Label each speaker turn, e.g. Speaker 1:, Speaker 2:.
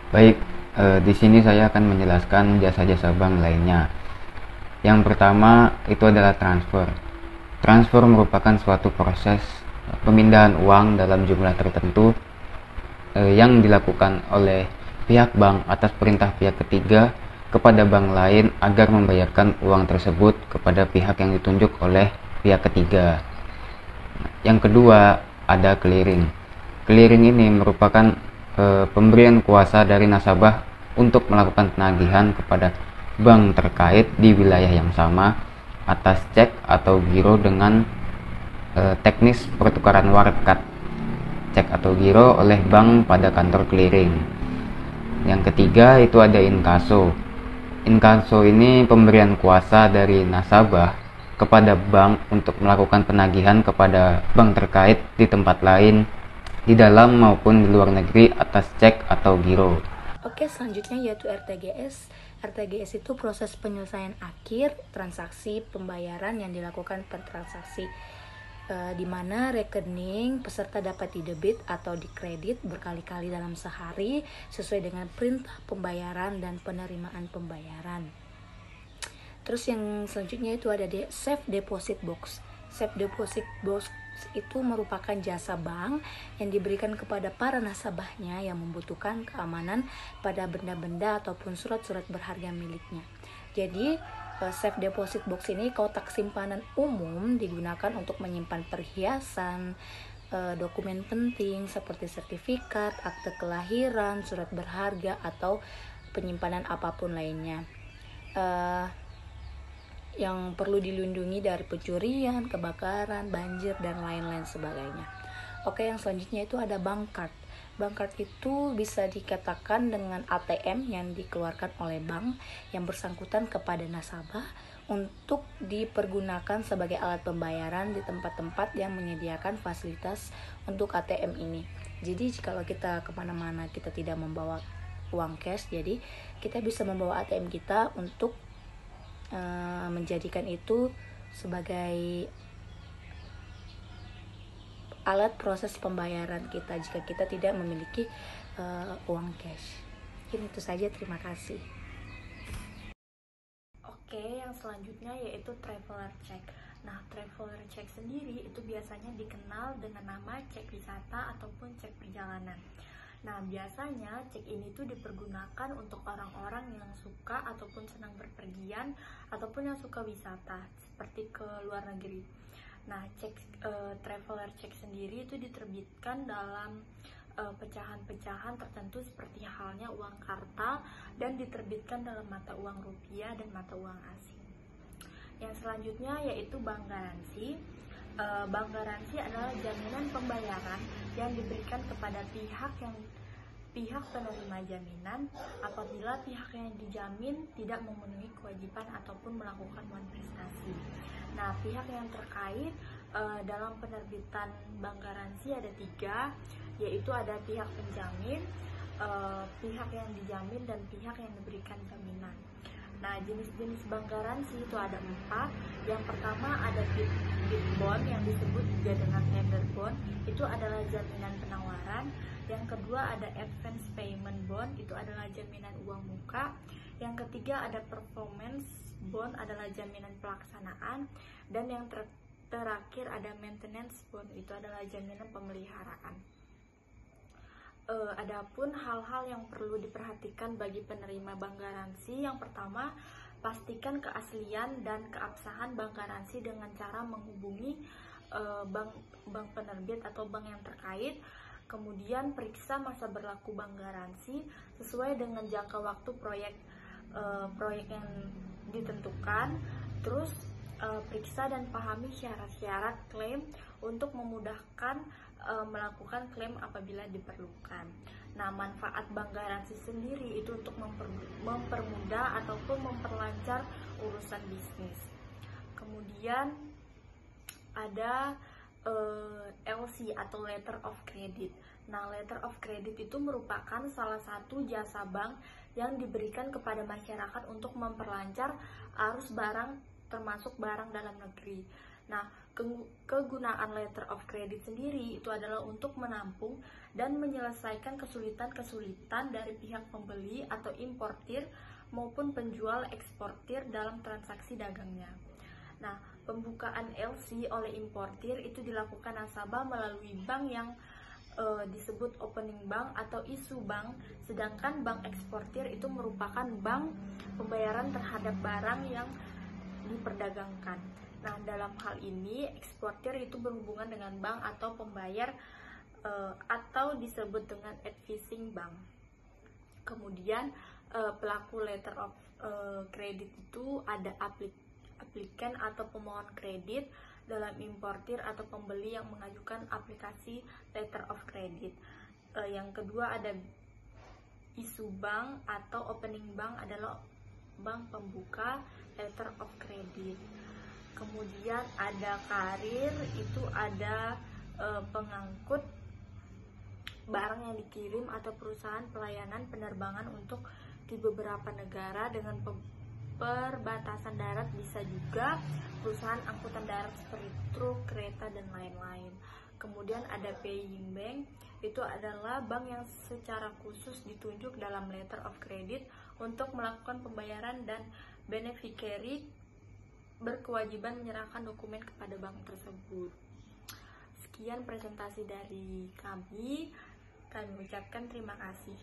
Speaker 1: Baik, di sini saya akan menjelaskan jasa-jasa bank lainnya. Yang pertama itu adalah transfer. Transfer merupakan suatu proses pemindahan uang dalam jumlah tertentu yang dilakukan oleh pihak bank atas perintah pihak ketiga kepada bank lain agar membayarkan uang tersebut kepada pihak yang ditunjuk oleh pihak ketiga. Yang kedua ada clearing. Clearing ini merupakan pemberian kuasa dari nasabah untuk melakukan penagihan kepada bank terkait di wilayah yang sama atas cek atau giro dengan teknis pertukaran warkat cek atau giro oleh bank pada kantor clearing. Yang ketiga itu ada inkaso. Inkaso ini pemberian kuasa dari nasabah kepada bank untuk melakukan penagihan kepada bank terkait di tempat lain di dalam maupun di luar negeri atas cek atau giro.
Speaker 2: Oke, selanjutnya yaitu RTGS. RTGS itu proses penyelesaian akhir transaksi pembayaran yang dilakukan per transaksi, di mana rekening peserta dapat didebit atau dikredit berkali-kali dalam sehari sesuai dengan perintah pembayaran dan penerimaan pembayaran. Terus yang selanjutnya itu ada Safe Deposit Box. Safe Deposit Box itu merupakan jasa bank yang diberikan kepada para nasabahnya yang membutuhkan keamanan pada benda-benda ataupun surat-surat berharga miliknya. Jadi Safe Deposit Box ini kotak simpanan umum digunakan untuk menyimpan perhiasan, dokumen penting seperti sertifikat, akte kelahiran, surat berharga, atau penyimpanan apapun lainnya yang perlu dilindungi dari pencurian, kebakaran, banjir, dan lain-lain sebagainya. Oke, yang selanjutnya itu ada bank card. Bank card itu bisa dikatakan dengan ATM yang dikeluarkan oleh bank yang bersangkutan kepada nasabah untuk dipergunakan sebagai alat pembayaran di tempat-tempat yang menyediakan fasilitas untuk ATM ini. Jadi kalau kita kemana-mana kita tidak membawa uang cash, jadi kita bisa membawa ATM kita untuk menjadikan itu sebagai alat proses pembayaran kita jika kita tidak memiliki uang cash. Mungkin itu saja, terima kasih.
Speaker 3: Oke, yang selanjutnya yaitu traveler check. Nah, traveler check sendiri itu biasanya dikenal dengan nama cek wisata ataupun cek perjalanan. Nah, biasanya cek ini tuh dipergunakan untuk orang-orang yang suka ataupun senang berpergian ataupun yang suka wisata seperti ke luar negeri. Nah, traveler check sendiri itu diterbitkan dalam pecahan-pecahan tertentu seperti halnya uang kartal dan diterbitkan dalam mata uang rupiah dan mata uang asing. Yang selanjutnya yaitu bank garansi. Bank garansi adalah jaminan pembayaran yang diberikan kepada pihak penerima jaminan apabila pihak yang dijamin tidak memenuhi kewajiban ataupun melakukan manifestasi. Nah, pihak yang terkait dalam penerbitan bank garansi ada 3, yaitu ada pihak penjamin, pihak yang dijamin, dan pihak yang diberikan jaminan. Nah, jenis-jenis bank garansi itu ada 4. Yang pertama ada bid bond yang disebut juga dengan tender bond, itu adalah jaminan penawaran. Yang kedua ada advance payment bond, itu adalah jaminan uang muka. Yang ketiga ada performance bond, adalah jaminan pelaksanaan. Dan yang terakhir ada maintenance bond, itu adalah jaminan pemeliharaan. Adapun hal-hal yang perlu diperhatikan bagi penerima bank garansi, yang pertama, pastikan keaslian dan keabsahan bank garansi dengan cara menghubungi bank penerbit atau bank yang terkait. Kemudian periksa masa berlaku bank garansi sesuai dengan jangka waktu proyek yang ditentukan. Terus periksa dan pahami syarat-syarat klaim untuk memudahkan melakukan klaim apabila diperlukan. Nah, manfaat bank garansi sendiri itu untuk mempermudah ataupun memperlancar urusan bisnis. Kemudian ada LC atau Letter of Credit. Nah, Letter of Credit itu merupakan salah satu jasa bank yang diberikan kepada masyarakat untuk memperlancar arus barang termasuk barang dalam negeri. Nah, Kegunaan letter of credit sendiri itu adalah untuk menampung dan menyelesaikan kesulitan-kesulitan dari pihak pembeli atau importir maupun penjual eksportir dalam transaksi dagangnya. Nah, pembukaan LC oleh importir itu dilakukan nasabah melalui bank yang disebut opening bank atau issue bank, sedangkan bank eksportir itu merupakan bank pembayaran terhadap barang yang diperdagangkan. Nah, dalam hal ini eksportir itu berhubungan dengan bank atau pembayar atau disebut dengan advising bank. Kemudian pelaku letter of credit itu ada aplikan atau pemohon kredit dalam importir atau pembeli yang mengajukan aplikasi letter of credit. Yang kedua ada issue bank atau opening bank adalah bank pembuka letter of credit. Kemudian ada karir, itu ada pengangkut barang yang dikirim atau perusahaan pelayanan penerbangan untuk di beberapa negara dengan perbatasan darat, bisa juga perusahaan angkutan darat seperti truk, kereta, dan lain-lain. Kemudian ada paying bank, itu adalah bank yang secara khusus ditunjuk dalam letter of credit untuk melakukan pembayaran dan beneficiary berkewajiban menyerahkan dokumen kepada bank tersebut. Sekian presentasi dari kami ucapkan terima kasih.